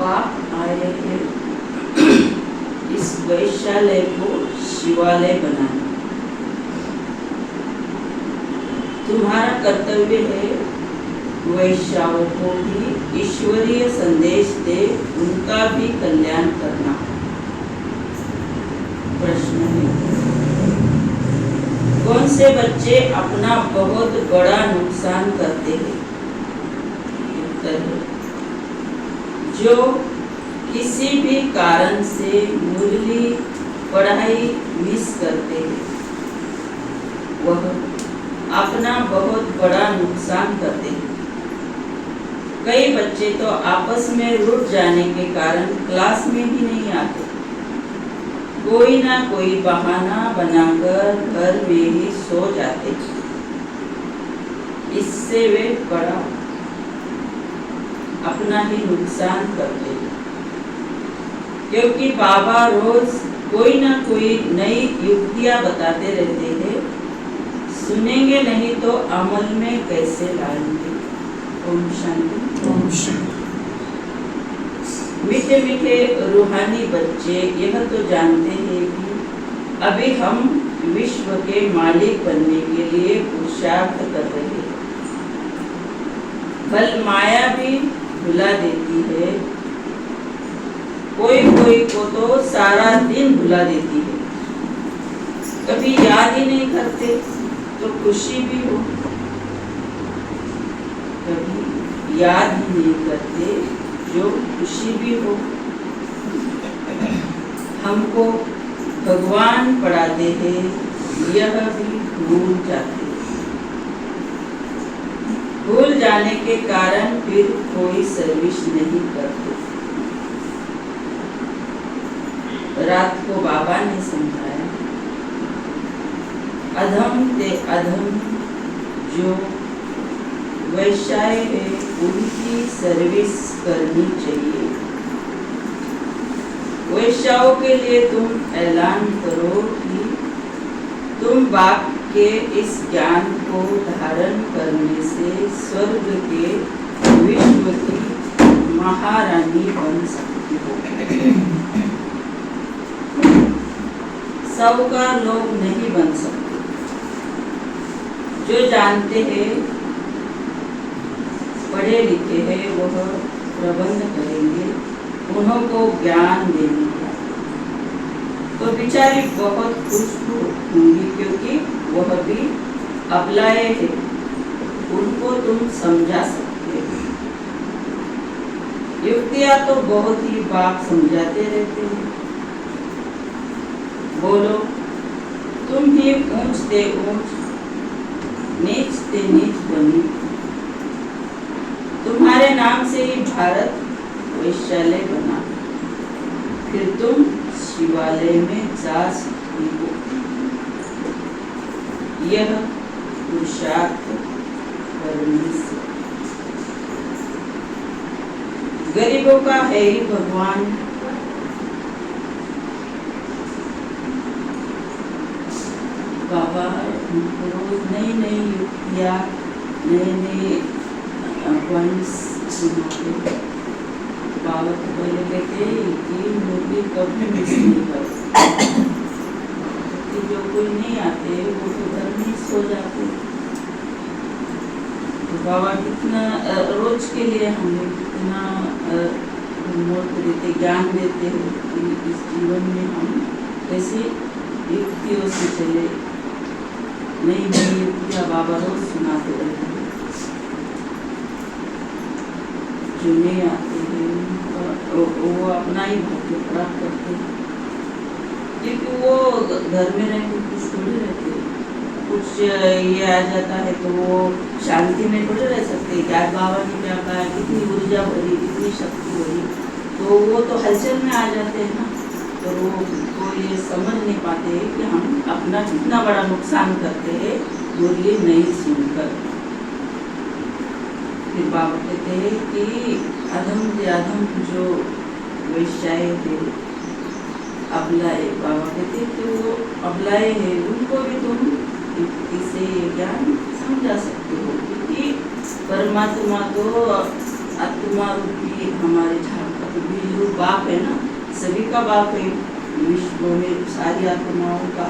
पाप आए हैं इस वैश्यालय को शिवालय बनाना। तुम्हारा कर्तव्य है वैश्याओं को भी ईश्वरीय संदेश दे उनका भी कल्याण करना। प्रश्न है, कौन से बच्चे अपना बहुत बड़ा नुकसान करते हैं? उत्तर है, जो किसी भी कारण से मुरली पढ़ाई मिस करते हैं, वह अपना बहुत बड़ा नुकसान करते हैं। कई बच्चे तो आपस में रुठ जाने के कारण क्लास में ही नहीं आते, कोई ना कोई बहाना बनाकर घर में ही सो जाते। इससे वे बड़ा अपना ही नुकसान करते, क्योंकि बाबा रोज कोई ना कोई नई युक्तियां बताते रहते हैं। सुनेंगे नहीं तो अमल में कैसे लाएंगे? ओम शांति। ओम शांति। मीठे मीठे रूहानी बच्चे यह तो जानते हैं कि अभी हम विश्व के मालिक बनने के लिए पुरुषार्थ कर रहे हैं। बल माया भी भुला देती है, कोई कोई को तो सारा दिन भुला देती है। कभी याद ही नहीं करते तो खुशी भी हो, कभी याद ही नहीं करते जो खुशी भी हो। हमको भगवान पढ़ाते हैं, यह भी भूल जाते। भूल जाने के कारण फिर कोई सर्विस नहीं करते। रात को बाबा ने समझाया, अधम ते अधम जो वैश्याय है उनकी सर्विस करनी चाहिए। वैश्याओं के लिए तुम ऐलान करो कि तुम बाप के इस ज्ञान को धारण करने से स्वर्ग के विश्व की महारानी बन सकती हो। साहूकार लोग नहीं बन सकते। जो जानते हैं, पढ़े लिखे हैं, वह प्रबंध करेंगे, उन्हों को ज्ञान देंगे तो बेचारी बहुत खुश होंगी, क्योंकि वह भी अबलाए हैं, उनको तुम समझा सकते हो। युक्तियां तो बहुत ही बाप समझाते रहते हैं। बोलो, तुम ही ऊंचते ऊंच नीचते नीच बनी। तुम्हारे नाम से ही भारत वैश्यालय बना, फिर तुम शिवालय में जा सकती हो। यह पुरुषार्थ करने से गरीबों का है ही भगवान। बाबा रोज नई नई युक्तियाँ, नए नए पॉइंट्स सुनाते। बाबा को पहले कहते कि मुरली कभी मिस नहीं करते, जो कोई नहीं आते वो तो घर में सो जाते। तो बाबा कितना रोज के लिए हमें कितना मूर्त देते, ज्ञान देते हैं कि इस जीवन में हम कैसे युक्तियों से चले। नई नई युक्तियाँ बाबा रोज सुनाते रहते हैं। जो नहीं आते हैं वो अपना ही भाग्य खराब करते हैं, क्योंकि वो घर में रह के कुछ थोड़ी रहते। कुछ ये आ जाता है तो वो शांति में थोड़े रह सकते। क्या बाबा ने क्या कहा, कितनी ऊर्जा भरी, कितनी शक्ति भरी, तो वो तो हलचल में आ जाते हैं ना। तो वो ये समझ नहीं पाते कि हम अपना कितना बड़ा नुकसान करते हैं मुरली नहीं सुनकर। फिर बाबा कहते हैं कि अधम से अधम जो वैश्याय थे, अबलाए, बाबा कहते हैं कि वो अबलाए हैं, उनको भी तुम इसे ज्ञान समझा सकते हो, क्योंकि परमात्मा तो आत्मा रूपी हमारे झांका भी जो बाप है ना, सभी का बाप है विश्व में सारी आत्माओं का।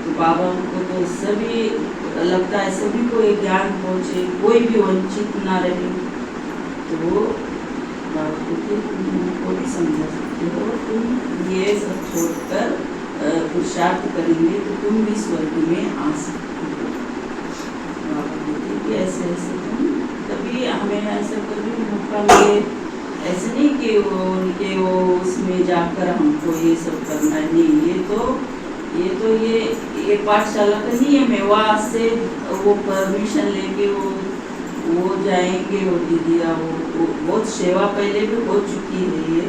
तो बाबा को तो सभी लगता है सभी को ये ज्ञान पहुँचे, कोई भी वंचित ना रहे। तो वो बाबा को तुमको भी समझा सकते हो, तुम ये सब छोड़कर पुरुषार्थ करेंगे तो तुम भी स्वर्ग में आ सकते हो। बाबा बोलते कि ऐसे ऐसे तुम कभी हमें ऐसा कभी मौका मिले, ऐसे नहीं कि वो उनके वो उसमें जाकर हमको ये सब करना है, नहीं। ये पाठशाला का नियम है। वहाँ से वो परमिशन लेके वो जाएंगे, वो दीदिया वो बहुत सेवा पहले भी हो चुकी है ये,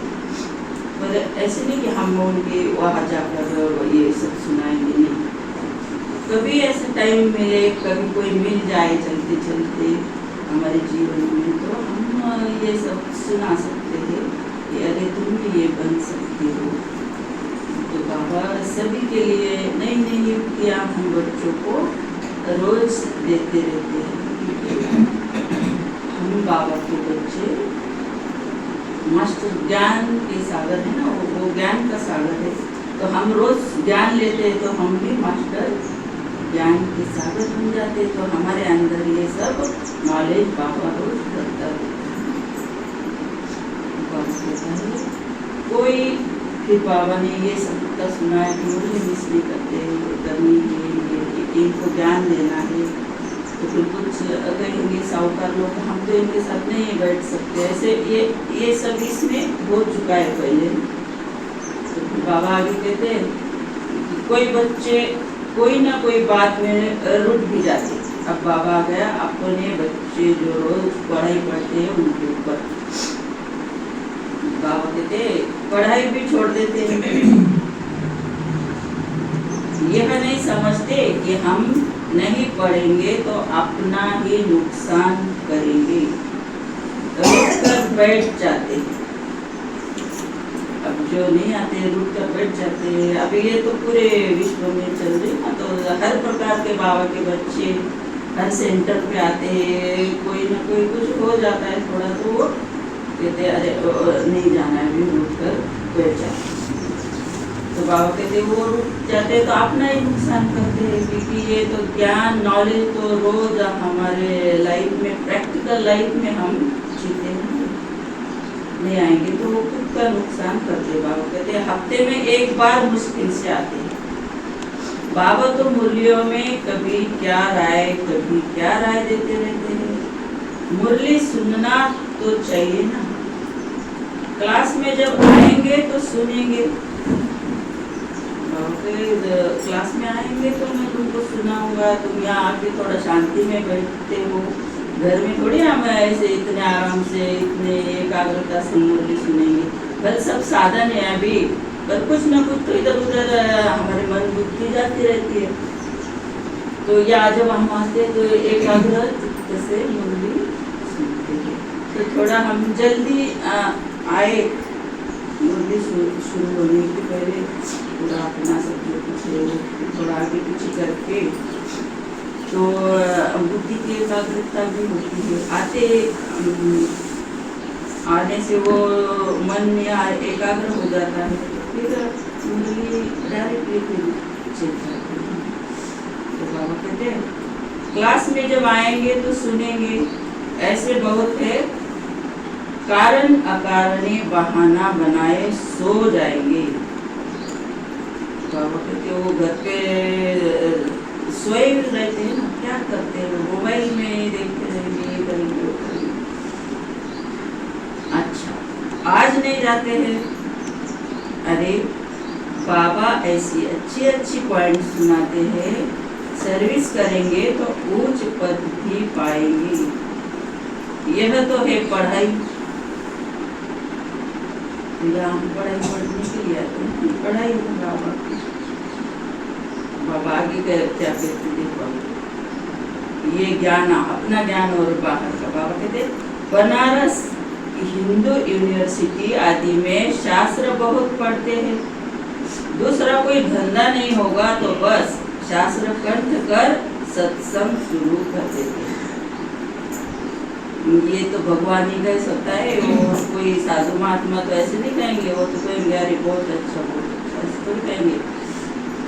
पर ऐसे नहीं कि हम उनके वहाँ जाकर ये सब सुनाएंगे, नहीं। कभी ऐसा टाइम मिले, कभी कोई मिल जाए चलते चलते हमारे जीवन में, तो हम ये सब सुना सकते हैं कि अरे तुम भी ये बन सकते हो। तो बाबा सभी के लिए नई नई युक्तियाँ हम बच्चों को रोज देते रहते हैं। हम बाबा के बच्चे मास्टर ज्ञान के सागर है ना, वो ज्ञान का सागर है। तो हम रोज ज्ञान लेते हैं तो हम भी मास्टर ज्ञान के सागर बन जाते। तो हमारे अंदर ये सब नॉलेज बाबा रोज करता है। कोई फिर बाबा ने ये सब का सुना है कि मुझे मिस नहीं करते, करनी है, इनको ज्ञान देना है। तो फिर कुछ कहेंगे साहूकार लोग, हम तो इनके साथ नहीं बैठ सकते, ऐसे ये सब इसमें हो चुका है पहले। तो फिर बाबा आगे कहते हैं कि कोई बच्चे कोई ना कोई बात में रुक भी जाते। अब बाबा आ गया, अपने बच्चे जो रोज पढ़ाई पढ़ते हैं उनके ऊपर बाबा कहते पढ़ाई भी छोड़ देते हैं। यह नहीं समझते कि हम नहीं पढ़ेंगे तो अपना ही नुकसान करेंगे, रुक कर बैठ जाते। अब जो नहीं आते रुक कर बैठ जाते। अब ये तो पूरे विश्व में चल रही ना, तो हर प्रकार के बाबा के बच्चे हर सेंटर पे आते हैं, कोई ना कोई कुछ हो जाता है थोड़ा, तो वो कहते अरे नहीं जाना है, भी रुक कर बैठ जाते। तो बाबा कहते वो रुक जाते तो अपना ही नुकसान करते हैं, क्योंकि ये तो ज्ञान नॉलेज तो रोज हमारे लाइफ में, प्रैक्टिकल लाइफ में हम जीते हैं, नहीं आएंगे तो वो खुद का नुकसान करते। बाबा कहते हफ्ते में एक बार मुश्किल से आते हैं। बाबा तो मुरलियों में कभी क्या राय देते रहते हैं। मुरली सुनना तो चाहिए ना, क्लास में जब आएंगे तो सुनेंगे। क्लास में आएंगे तो मैं तुमको सुनाऊंगा, तुम यहाँ आके थोड़ा शांति में बैठते हो, घर में थोड़ी हम ऐसे इतने आराम से इतने एकाग्रता से मुरली सुनेंगे। बस सब साधन है अभी, पर कुछ ना कुछ तो इधर उधर हमारे मन बुद्धि जाती रहती है। तो या जब हम आते तो एकाग्र जैसे मुरली सुनते हैं, तो थोड़ा हम जल्दी आए मुरली शुरू होने के पहले पूरा अपना सब जो कुछ है थोड़ा आगे पीछे करके, तो बुद्धि की एकाग्रता भी होती है। आने से वो मन में एकाग्र हो जाता है, फिर मुरली डायरेक्टली फिर चल जाती है। तो बाबा कहते हैं क्लास में जब आएंगे तो सुनेंगे, ऐसे बहुत है कारण अकारणे बहाना बनाए सो जाएंगे। बाबा कहते वो घर पे सोए रहते हैं ना, क्या करते हैं, मोबाइल में देखते रहेंगे, करेंगे। अच्छा आज नहीं जाते हैं, अरे बाबा ऐसी अच्छी अच्छी पॉइंट सुनाते हैं, सर्विस करेंगे तो उच्च पद भी पाएंगे। यह तो है पढ़ाई। हम पढ़ाई पढ़ने के लिए आते हैं, पढ़ाई है बाबा की। बाबा आगे क्या कहते देखो, ये ज्ञान अपना ज्ञान और बाहर का। बाबा कहते बनारस हिंदू यूनिवर्सिटी आदि में शास्त्र बहुत पढ़ते हैं, दूसरा कोई धंधा नहीं होगा तो बस शास्त्र कंठ कर सत्संग शुरू कर देते हैं। ये तो भगवान ही का होता है, वो कोई साधु महात्मा तो ऐसे नहीं कहेंगे, वो तो कहेंगे अरे बहुत अच्छा ऐसे तो नहीं कहेंगे।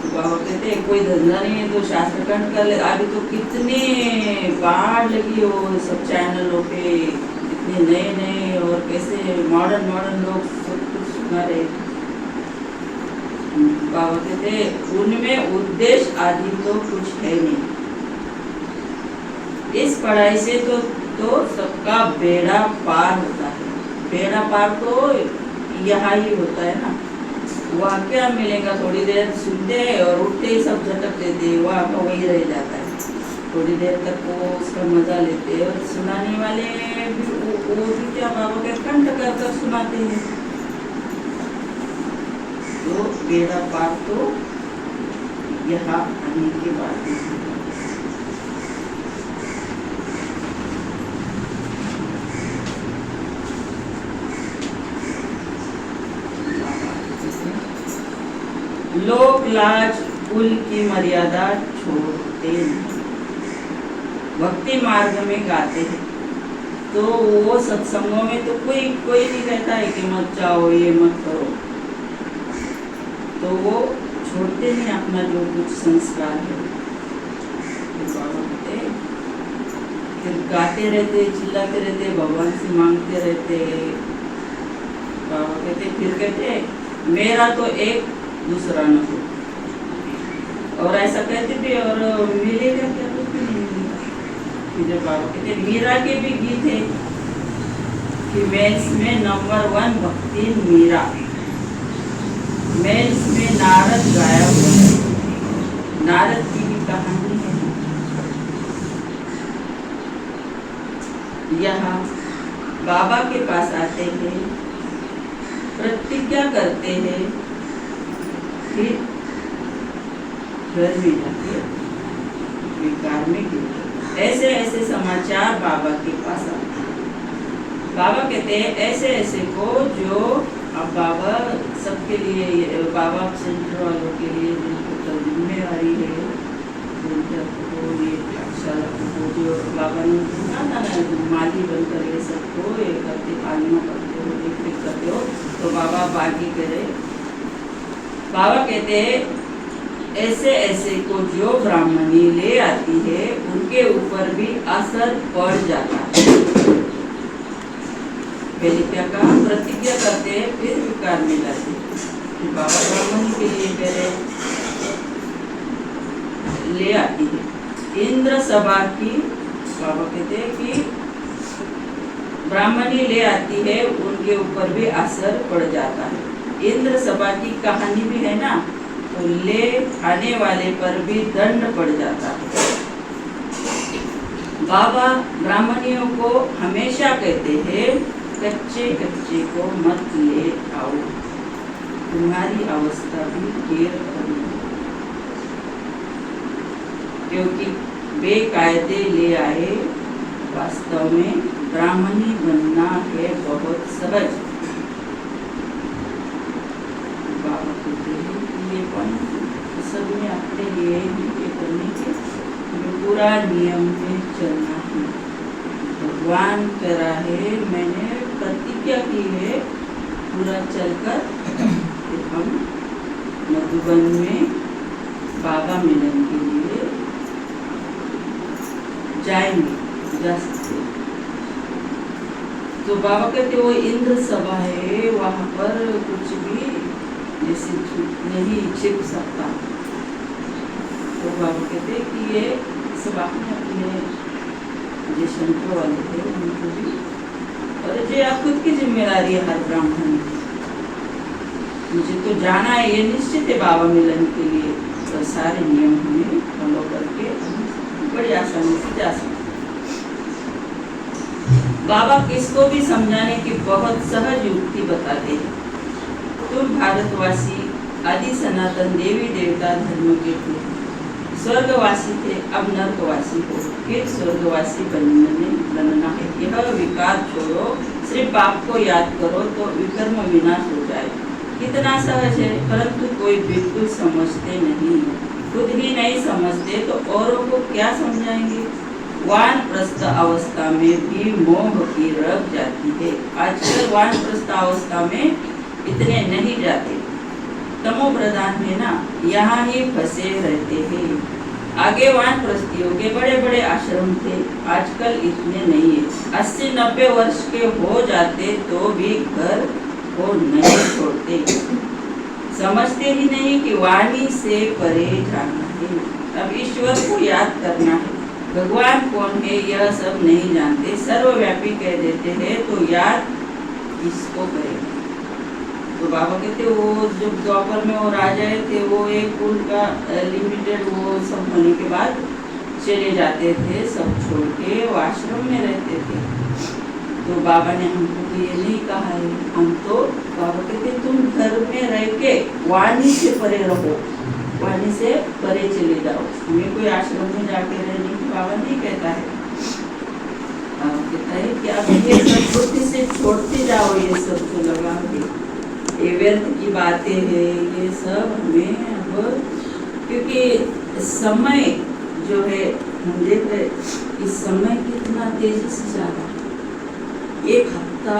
तो बाबा कहते हैं कोई धंधा नहीं है तो शास्त्र कंठ कर ले। अभी तो कितने बाढ़ लगी हो सब चैनलों पे, इतने नए नए और कैसे मॉडर्न मॉडर्न लोग सब कुछ सुना रहे। बाबा कहते उनमें उद्देश्य आदि तो कुछ है नहीं। इस पढ़ाई से तो सबका बेड़ा पार होता है। बेड़ा पार तो यहाँ ही होता है ना। वहाँ क्या मिलेगा, थोड़ी देर सुनते हैं और उठते ही सब झटक देते हैं, वहाँ का वही रह जाता है। थोड़ी देर तक वो उसका मजा लेते हैं और सुनाने वाले भी वो भी क्या बाबा के कंठ कर कर सुनाते हैं। तो बेड़ा पार तो यहाँ आने के बाद ही। लोक लाज कुल की मर्यादा छोड़ते नहीं, भक्ति मार्ग में गाते हैं। तो वो सत्संगों में तो कोई नहीं कहता है कि मत जाओ ये मत करो, तो वो छोड़ते नहीं अपना जो कुछ संस्कार है। फिर गाते रहते, चिल्लाते रहते, भगवान से मांगते रहते। बाबा कहते फिर कहते मेरा तो एक दूसरा न हो, और ऐसा कहते भी और मिलेगा क्या, कुछ भी नहीं मिलेगा। फिर बाबा कहते मीरा के भी गीत है कि मेल्स में नंबर 1 भक्ति मीरा, मेल्स में नारद गाया हुआ है। नारद की भी कहानी है। यहाँ बाबा के पास आते हैं, प्रतिज्ञा करते हैं, फिर घर में जाके विकार में गिरते। ऐसे ऐसे समाचार बाबा के पास आते हैं। बाबा कहते हैं ऐसे ऐसे को जो अब बाबा सबके लिए, बाबा सेंटर वालों के लिए जिनको जिम्मेवारी है, जो बाबा ने माली बनकर ये सबको ये करते, पालना करते हो, देख करते हो, तो बाबा बाकी करे। बाबा कहते हैं ऐसे ऐसे को जो ब्राह्मणी ले आती है उनके ऊपर भी असर पड़ जाता है। पहले क्या कहा, प्रतिज्ञा करते हैं फिर विकार में जाते हैं। बाबा ब्राह्मणी के लिए पहले ले आती है। इंद्र सभा की, बाबा कहते हैं कि ब्राह्मणी ले आती है उनके ऊपर भी असर पड़ जाता है। इंद्र सभा की कहानी भी है ना, तो ले आने वाले पर भी दंड पड़ जाता है। बाबा ब्राह्मणियों को हमेशा कहते हैं कच्चे कच्चे को मत ले आओ, तुम्हारी अवस्था भी ढेर करी, क्योंकि बेकायदे ले आए। वास्तव में ब्राह्मणी बनना है बहुत सहज। बाबा कहते हैं ये सब में अपने लिए ये करने के पूरा नियम में चलना है। भगवान करा है, मैंने प्रतिज्ञा की है, पूरा चलकर फिर हम मधुबन में बाबा मिलन के लिए जाएंगे, जा सकते। तो बाबा कहते वो इंद्र सभा है, वहाँ पर कुछ भी जैसे नहीं छिप सकता। तो बाबा कहते कि ये सब आपने अपने जो शंकर वाले थे उनको भी, और जो आप खुद की जिम्मेदारी है हर ब्राह्मण, मुझे तो जाना है, ये निश्चित है बाबा मिलन के लिए। तो सारे नियम हमें फॉलो करके बड़ी आसानी से जा सकते। बाबा किसको भी समझाने की बहुत सहज युक्ति बताते हैं। तुम भारतवासी आदि सनातन देवी देवता धर्म के थे, स्वर्गवासी थे, अब नरकवासी हो, फिर स्वर्गवासी बनना है। यह विकार छोड़ो, सिर्फ बाप को याद करो तो विकर्म विनाश हो जाए। कितना सहज है, परंतु कोई बिल्कुल समझते नहीं। खुद ही नहीं समझते तो औरों को क्या समझाएंगे। वानप्रस्थ अवस्था में भी मोह की रख जाती है। आजकल वानप्रस्थ अवस्था में इतने नहीं जाते, तमो प्रधान है ना, यहाँ ही फंसे रहते हैं। आगे वानप्रस्थियों के बड़े बड़े आश्रम थे, आजकल इतने नहीं है। 80-90 वर्ष के हो जाते तो भी घर को नहीं छोड़ते, समझते ही नहीं कि वाणी से परे जाना है। अब ईश्वर को याद करना है, भगवान कौन है यह सब नहीं जानते, सर्वव्यापी कह देते हैं, तो याद किसको करें। तो बाबा कहते वो जब द्वापर में वो राजाए थे, वो एक उनका लिमिटेड वो सब होने के बाद चले जाते थे, सब छोड़ के वो आश्रम में रहते थे। तो बाबा ने हमको तो ये नहीं कहा है, हम तो बाबा कहते तुम घर में रह के वाणी से परे रहो, वाणी से परे चले जाओ, हमें कोई आश्रम में जाके रहने की बाबा नहीं कहता है। कहता है कि आप ये सब बुद्धि से छोड़ते जाओ, ये सब जो लगा ये व्यर्थ की बातें है, ये सब हमें अब, क्योंकि समय जो है हम देख रहे इस समय कितना तेजी से जा रहा है, एक हफ्ता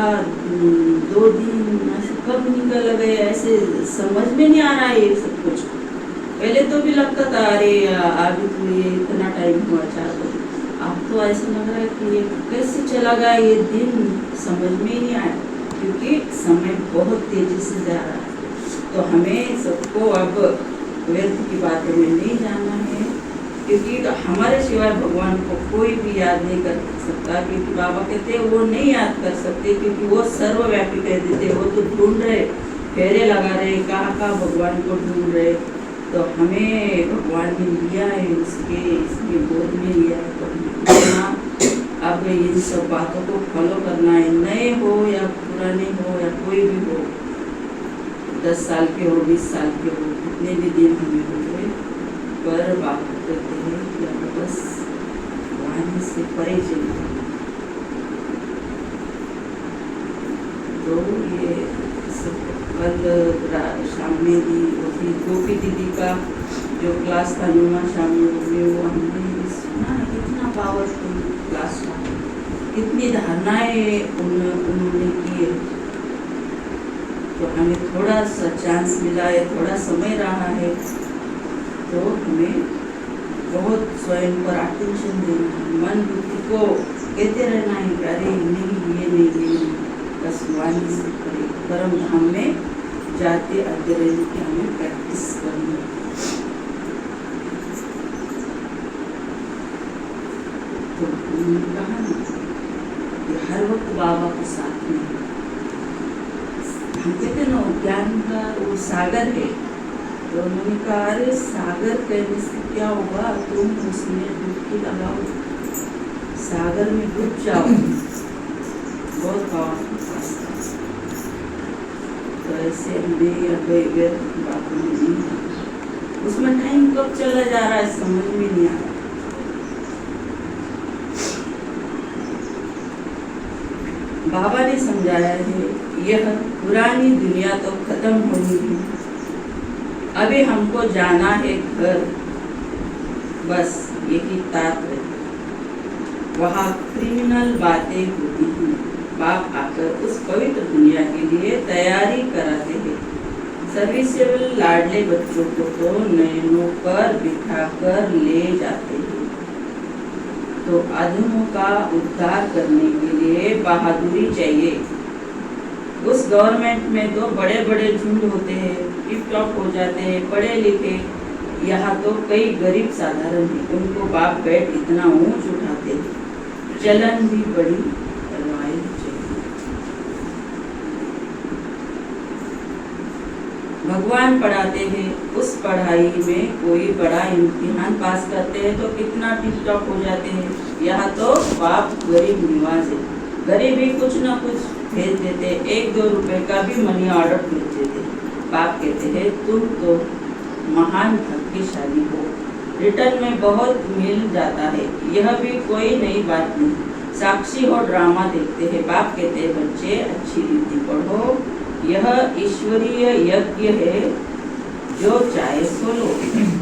2 दिन ऐसे कब निकल गए, ऐसे समझ में नहीं आ रहा है ये सब कुछ। पहले तो भी लगता था अरे अभी तो ये इतना टाइम हुआ 4 बजे, अब तो ऐसा लग रहा है कि ये कैसे चला गया ये दिन, समझ में ही नहीं आया, क्योंकि समय बहुत तेजी से जा रहा है। तो हमें सबको अब व्यर्थ की बातों में नहीं जाना है, क्योंकि हमारे सिवाय भगवान को कोई भी याद नहीं कर सकता, क्योंकि बाबा कहते हैं वो नहीं याद कर सकते, क्योंकि वो सर्वव्यापी कह देते, वो तो ढूंढ रहे, फेरे लगा रहे, कहाँ कहाँ भगवान को ढूंढ रहे। तो हमें भगवान ने लिया है, इसके गोद में लिया है, तो अब इन सब बातों को फॉलो करना है, नए हो या पुराने हो या कोई भी हो, 10 साल के हो 20 साल के हो, कितने भी दिन हमें हो गए, पर बात करते हैं कि अब बस वाणी से परे चले। तो ये सब कल शाम में दी होती गोपी दीदी का जो क्लास था नुमा शाम में, वो हमने सुना कितना पावरफुल क्लास था, कितनी धारणाएं उन्होंने की है। तो हमें थोड़ा सा चांस मिला है, थोड़ा समय रहा है, तो हमें बहुत स्वयं पर अटेंशन देना है, मन बुद्धि को कहते रहना है कि अरे नहीं ये नहीं, बस वाणी से परे परम धाम में जाते आते रहने की हमें प्रैक्टिस करनी है। तो उन्होंने कहा ना कि हर वक्त बाबा के साथ में, हम कहते ना ज्ञान का वो सागर है, तो उन्होंने कहा अरे सागर कहने से क्या होगा, तुम उसमें डुबकी लगाओ, सागर में डूब जाओ, बहुत पावरफुल रास्ता। तो ऐसे हमें व्यर्थ बातों में नहीं जाना, उसमें टाइम कब चला जा रहा है समझ में नहीं आ रहा। बाबा ने समझाया है यह पुरानी दुनिया तो खत्म होनी है, अभी हमको जाना है घर, बस यही तात्पर्य। वहाँ क्रिमिनल बातें होती हैं, बाप आकर उस पवित्र दुनिया के लिए तैयारी कराते हैं। सर्विसेबल लाडले बच्चों को तो नयनों पर बिठाकर ले जाते हैं। तो अधमों का उद्धार करने के लिए बहादुरी चाहिए। उस गवर्नमेंट में तो बड़े बड़े झुंड होते हैं, टिप टॉप हो जाते हैं, पढ़े लिखे, यहाँ तो कई गरीब साधारण हैं, उनको बाप बैठ इतना ऊंच उठाते हैं, चलन भी बड़ी करवाई चाहिए। भगवान पढ़ाते हैं, उस पढ़ाई में कोई बड़ा इम्तिहान पास करते हैं तो कितना टिप टॉप हो जाते हैं। यहाँ तो बाप गरीब निवास है, गरीब ही कुछ ना कुछ भेज देते, 1-2 रुपए का भी मनी ऑर्डर भेज देते। बाप कहते हैं तुम तो महान भाग्यशाली हो, रिटर्न में बहुत मिल जाता है, यह भी कोई नई बात नहीं। साक्षी हो ड्रामा देखते हैं। बाप कहते हैं बच्चे अच्छी रीति पढ़ो, यह ईश्वरीय यज्ञ है, जो चाहे सो लो,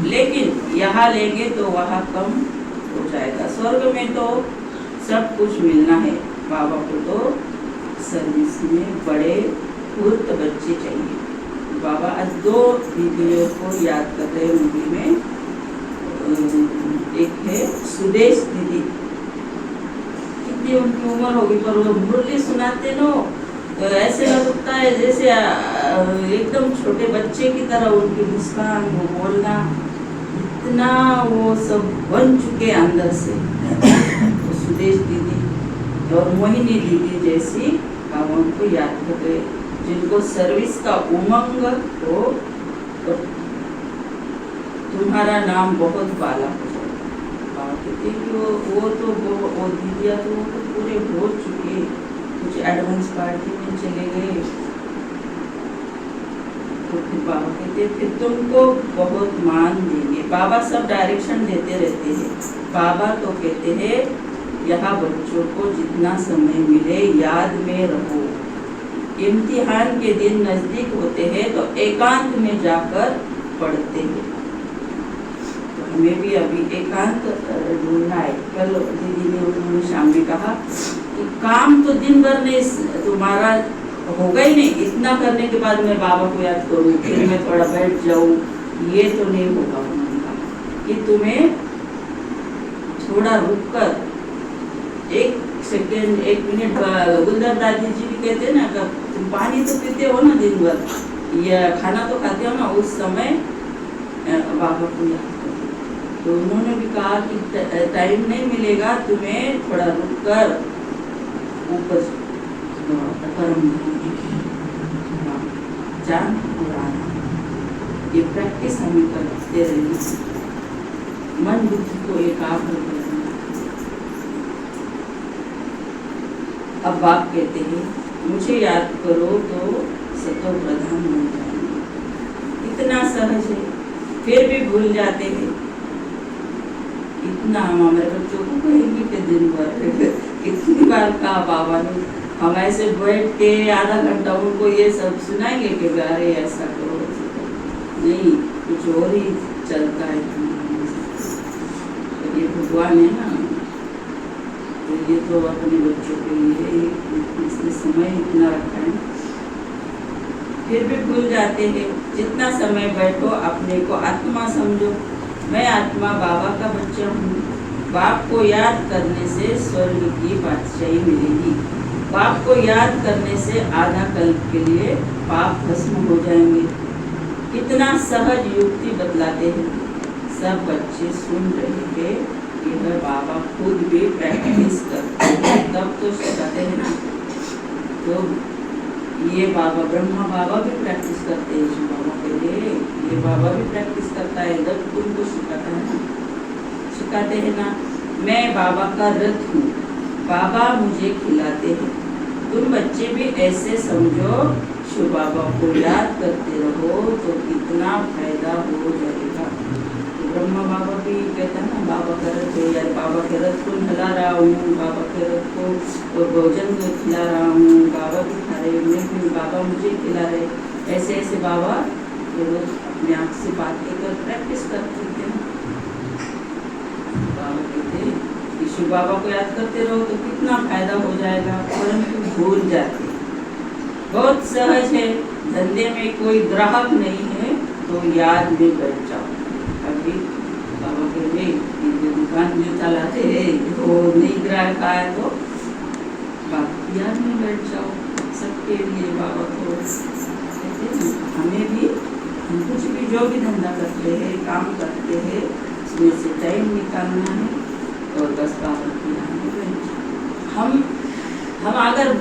लेकिन यहाँ लेंगे तो वहाँ कम हो जाएगा। स्वर्ग में तो सब कुछ मिलना है, बाबा को तो सर्विस में बड़े फुर्त बच्चे चाहिए। बाबा आज 2 दीदियों को याद कर रहे हैं उनकी में। एक है सुदेश दीदी, कितनी उनकी उम्र होगी पर वो मुरली सुनाते नो तो ऐसे लगता है जैसे एकदम छोटे बच्चे की तरह उनकी मुस्कान, वो बोलना, इतना वो सब बन चुके अंदर से। तो सुदेश दीदी और मोहिनी दीदी जैसी हम उनको याद कर रहे, जिनको सर्विस का उमंग हो तो तुम्हारा नाम बहुत बाला हो जाएगा। वो तो वो दीदिया तो पूरे हो चुके, कुछ एडवांस पार्टी में चले गए। तो फिर बाबा कहते फिर तुमको बहुत मान देंगे। बाबा सब डायरेक्शन देते रहते हैं। बाबा तो कहते हैं यहाँ बच्चों को जितना समय मिले याद में रहो। इम्तिहान के दिन नजदीक होते हैं तो एकांत में जाकर पढ़ते हैं। तो हमें भी अभी एकांत ढूंढना है। कल दीदी ने उन्होंने शाम में कहा कि काम तो दिन भर नहीं तुम्हारा होगा ही नहीं, इतना करने के बाद मैं बाबा को याद करूँ फिर मैं थोड़ा बैठ जाऊँ, ये तो नहीं होगा। उन्होंने कहा कि तुम्हें थोड़ा रुक कर 1 सेकेंड 1 मिनट, गुलजार दादी जी भी कहते हैं ना कि तुम पानी तो पीते हो ना दिन भर, या खाना तो खाते हो ना, उस समय बाबा को याद करो। तो उन्होंने भी कहा कि टाइम नहीं मिलेगा तुम्हें, थोड़ा रुक कर ऊपर परम जान उड़ाना, ये प्रैक्टिस हमें करते रहना, मन बुद्धि को एकाग्र करना। अब बाप कहते हैं मुझे याद करो तो सतो प्रधान बन जाएंगे। इतना सहज है फिर भी भूल जाते हैं। इतना हम हमारे बच्चों को कहेंगे कि दिन भर कितनी बार कहा बाबा ने, हम ऐसे बैठ के आधा घंटा उनको ये सब सुनाएंगे कि अरे ऐसा करो, नहीं कुछ और ही चलता है। तो ये भगवान है ना, तो ये तो अपने बच्चों के लिए इसने समय इतना रखा है, फिर भी भूल जाते हैं। जितना समय बैठो अपने को आत्मा समझो। मैं आत्मा बाबा का बच्चा हूँ। बाप को याद करने से स्वर्ग की बादशाही मिलेगी। बाप को याद करने से आधा कल्प के लिए पाप भस्म हो जाएंगे। कितना सहज युक्ति बतलाते हैं। सब बच्चे सुन रहे थे। यह बाबा खुद भी प्रैक्टिस करते हैं, तब तो सिखाते हैं ना। तो ये बाबा ब्रह्मा बाबा भी प्रैक्टिस करते हैं। शिव बाबा के लिए ये बाबा भी प्रैक्टिस करता है, जब तुमको सिखाता है ना, सिखाते हैं ना। मैं बाबा का रथ हूँ, बाबा मुझे खिलाते हैं। तुम बच्चे भी ऐसे समझो, शिव बाबा को याद करते रहो तो कितना फायदा हो जाएगा। तो ब्रह्मा बाबा भी कहता है ना, बाबा का रथ है यार, बाबा के रथ को हिला रहा हूँ, बाबा के रथ को भोजन खिला रहा हूँ, बाबा भी खा रहे, मैं भी, बाबा मुझे खिला रहे। ऐसे ऐसे बाबा रोज अपने आप से बात कर प्रैक्टिस करते थे। बाबा कहते कि शिव बाबा को याद करते रहो तो कितना फायदा हो जाएगा, परंतु भूल जाते। बहुत सहज है, धंधे में कोई ग्राहक नहीं है तो याद में बैठ जाओ। अभी बाबा कहते दुकान में चलाते है वो नहीं ग्राहक आया तो याद में बैठ जाओ। सबके लिए बाबा को कहते हैं हमें भी, हम कुछ भी जो भी धंधा करते हैं, काम करते हैं, उसमें से टाइम निकालना है और बस बाबा की याद में बैठ जाओ। हम अगर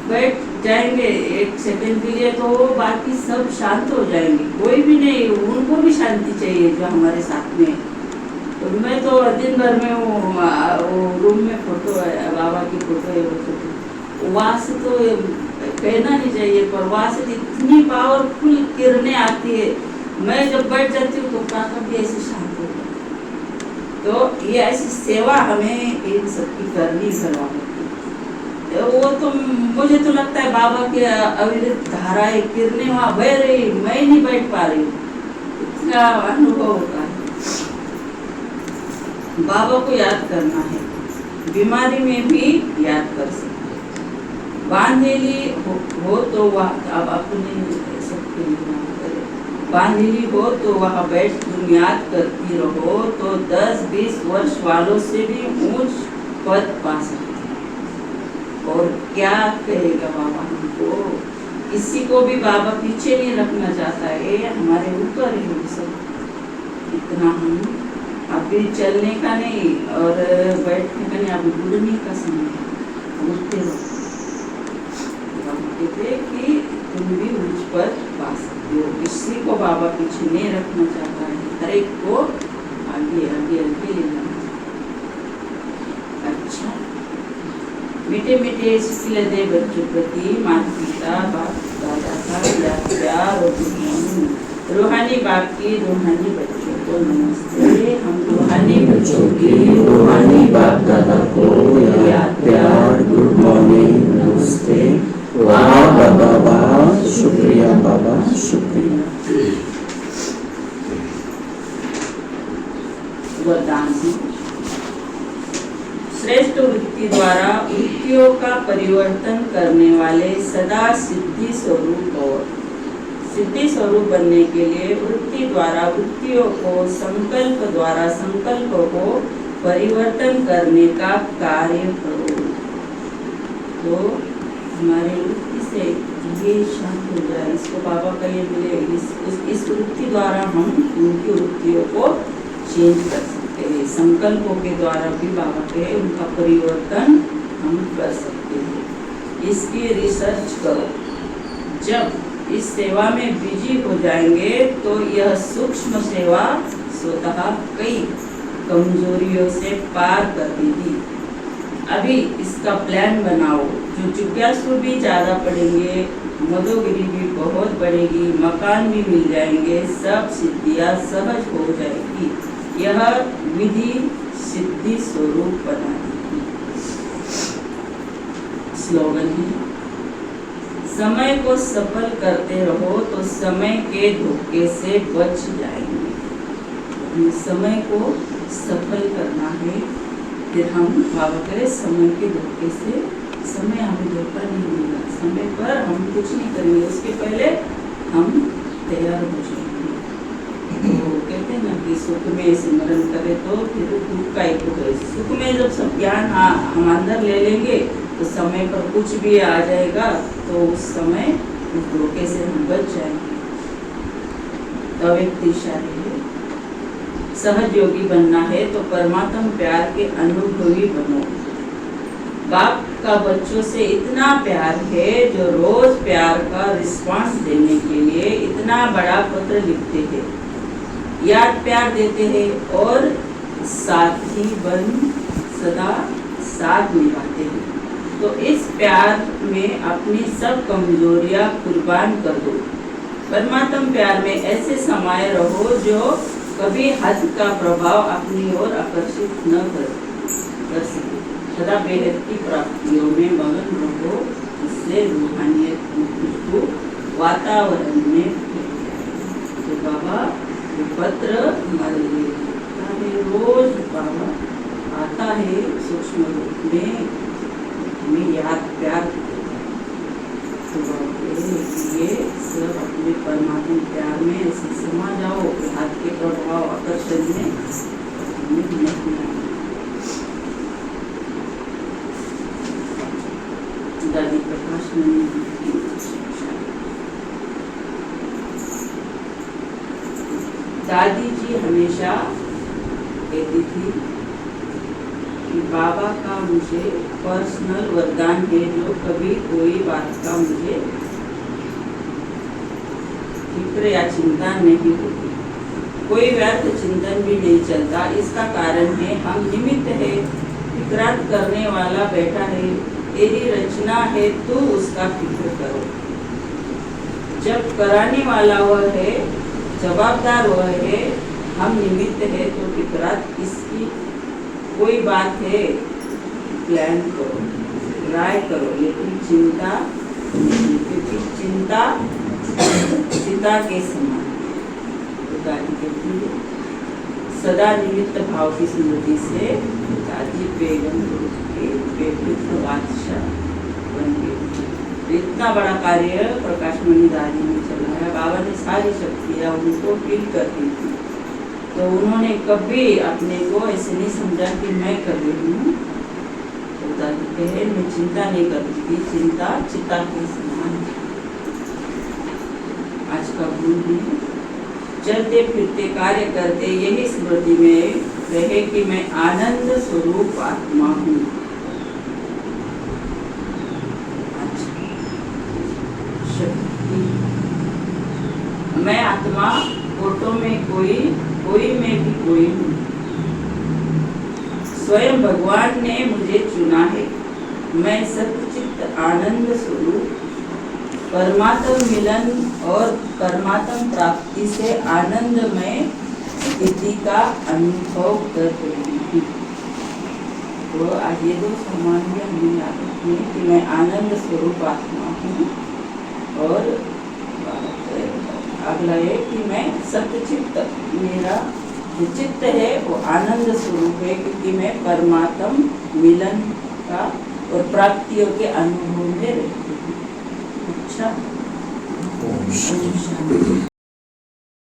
बैठ जाएंगे 1 सेकंड के लिए तो बाकी सब शांत हो जाएंगे, कोई भी नहीं, उनको भी शांति चाहिए जो हमारे साथ में। तो मैं तो दिन भर में वो रूम में फोटो है, बाबा की फोटो है, वो वहाँ से तो कहना नहीं चाहिए, पर वहाँ से इतनी पावरफुल किरणें आती है। मैं जब बैठ जाती हूँ तो काका भी ऐसे शांत हो जाए। तो ये ऐसी सेवा हमें इन सबकी करनी करवानी। वो तो मुझे तो लगता है बाबा के अविरत धाराएं किरणें वहाँ बह रही, मैं नहीं बैठ पा रही हूँ, इतना अनुभव होता है। बाबा को याद करना है, बीमारी में भी याद कर सकते हैं। बांधेली हो तो वह, अब अपने सबके लिए बांधेली हो तो वह बैठ तुम याद करती रहो, तो 10-20 वर्ष वालों से भी ऊंच पद पा सकते हैं। और क्या कहेगा बाबा हमको, किसी को भी बाबा पीछे नहीं रखना चाहता है, हमारे ऊपर है सब। इतना हम अभी चलने का नहीं और बैठने का नहीं, अभी बुढ़ने का समय है, उठते रहो। कहते कि तुम भी उच्च पद पा सकते हो, किसी को बाबा पीछे नहीं रखना चाहता है, हर एक को आगे आगे आगे ले जाना। अच्छा, मीठे मीठे सिले दे बच्चों प्रति माता पिता बाप दादा का प्यार और रूहानी बाप की रूहानी बच्चों को नमस्ते। हम रूहानी बच्चों की रूहानी बाप दादा को याद प्यार गुड मॉर्निंग नमस्ते। वाह बाबा वाह, शुक्रिया बाबा शुक्रिया। वरदान श्रेष्ठ वृत्ति द्वारा वृत्तियों का परिवर्तन करने वाले सदा सिद्धि स्वरूप और सिद्धि स्वरूप बनने के लिए वृत्ति द्वारा वृत्तियों को संकल्प द्वारा संकल्पों को परिवर्तन करने का कार्य करो। तो हमारे वृत्ति से ये शांत हो जाए, इसको बाबा का ये मिले, इस वृत्ति द्वारा हम उनकी वृत्तियों को चेंज कर सकते हैं। संकल्पों के द्वारा भी बाबा के उनका परिवर्तन हम कर सकते हैं। इसकी रिसर्च करो। जब इस सेवा में बिजी हो जाएंगे तो यह सूक्ष्म सेवा स्वतः कई कमजोरियों से पार कर देगी। अभी इसका प्लान बनाओ। जो जिज्ञासु भी ज़्यादा पढ़ेंगे, मदोगिरी भी बहुत बढ़ेगी, मकान भी मिल जाएंगे, सब सिद्धियाँ सहज हो जाएगी। यह विधि सिद्धि स्वरूप बना देगी। स्लोगन है, समय को सफल करते रहो तो समय के धोखे से बच जाएंगे। समय को सफल करना है, फिर हम बाबा करें समय के धोखे से, समय हमें धोखा नहीं मिलेगा, समय पर हम कुछ नहीं करेंगे, उसके पहले हम तैयार हो जाएंगे। तो कहते हैं ना कि सुख में सिमरन करें तो फिर दुख का एक है। सुख में जब सब ज्ञान हम अंदर ले लेंगे तो समय पर कुछ भी आ जाएगा, तो उस समय उस धोखे से हम बच जाएंगे। तो एक दिशा है, सहज योगी बनना है तो परमात्मा प्यार के अनुभवी बनो। बाप का बच्चों से इतना प्यार है जो रोज प्यार का रिस्पांस देने के लिए इतना बड़ा पत्र लिखते हैं, याद प्यार देते हैं और साथी बन सदा साथ निभाते हैं। तो इस प्यार में अपनी सब कमजोरियां कुर्बान कर दो। परमात्मा प्यार में ऐसे समाये रहो जो कभी हद का प्रभाव अपनी ओर आकर्षित न कर सके। सदा बेहद की प्राप्तियों में मगन रहो, इससे रूहानियत की खुशबू वातावरण में फैल जाए। तो बाबा ये पत्र हमारे लिए लिखता है, रोज बाबा आता है सूक्ष्म रूप में, हमें याद प्यार। तो ये सब अपने परमात्मा प्यार में ऐसे समा जाओ कि हाथ के प्रभाव आकर्षण में दादी प्रकाश दादी जी हमेशा कहती थी कि बाबा का मुझे पर्सनल वरदान है जो कभी कोई बात का मुझे फिक्र या चिंता नहीं होती, कोई व्यर्थ चिंतन भी नहीं चलता। इसका कारण है हम निमित्त है, फिक्रात करने वाला बैठा है, तेरी रचना है तू उसका फिक्र करो। जब कराने वाला वह है, जवाबदार वह है, हम निमित्त है, तो फिक्रात किसकी? कोई बात है प्लान करो, ट्राई करो, लेकिन चिंता नहीं, क्योंकि चिंता चिता के समान। तो गाड़ी कहती है सदा निमित्त भाव की स्मृति से पिताजी बेगम के बेपुत्र बादशाह बन गए। इतना बड़ा कार्य प्रकाश मणि दादी में चला है। बाबा ने सारी शक्तियाँ उनको फील कर दी थी, तो उन्होंने कभी अपने को ऐसे नहीं समझा कि मैं कर रही हूँ। तो दादी कहे मैं चिंता नहीं करती थी, चिंता चिता के समान। आज का भूल नहीं, चलते फिरते कार्य करते यही स्मृति में रहे कि मैं आनंद स्वरूप आत्मा हूँ। मैं आत्मा, फोटो में कोई में भी कोई हूँ। स्वयं भगवान ने मुझे चुना है। मैं सच्चित आनंद स्वरूप परमात्म मिलन और परमात्म प्राप्ति से आनंदमय स्थिति का अनुभव कर रही हूँ। तो आज ये दो सामान्य हमें याद रखने कि मैं आनंद स्वरूप आत्मा हूँ, और अगला है कि मैं सत्यचित्त, मेरा जो चित्त है वो आनंद स्वरूप है, क्योंकि मैं परमात्म मिलन का और प्राप्तियों के अनुभव में रहती हूँ। अच्छा।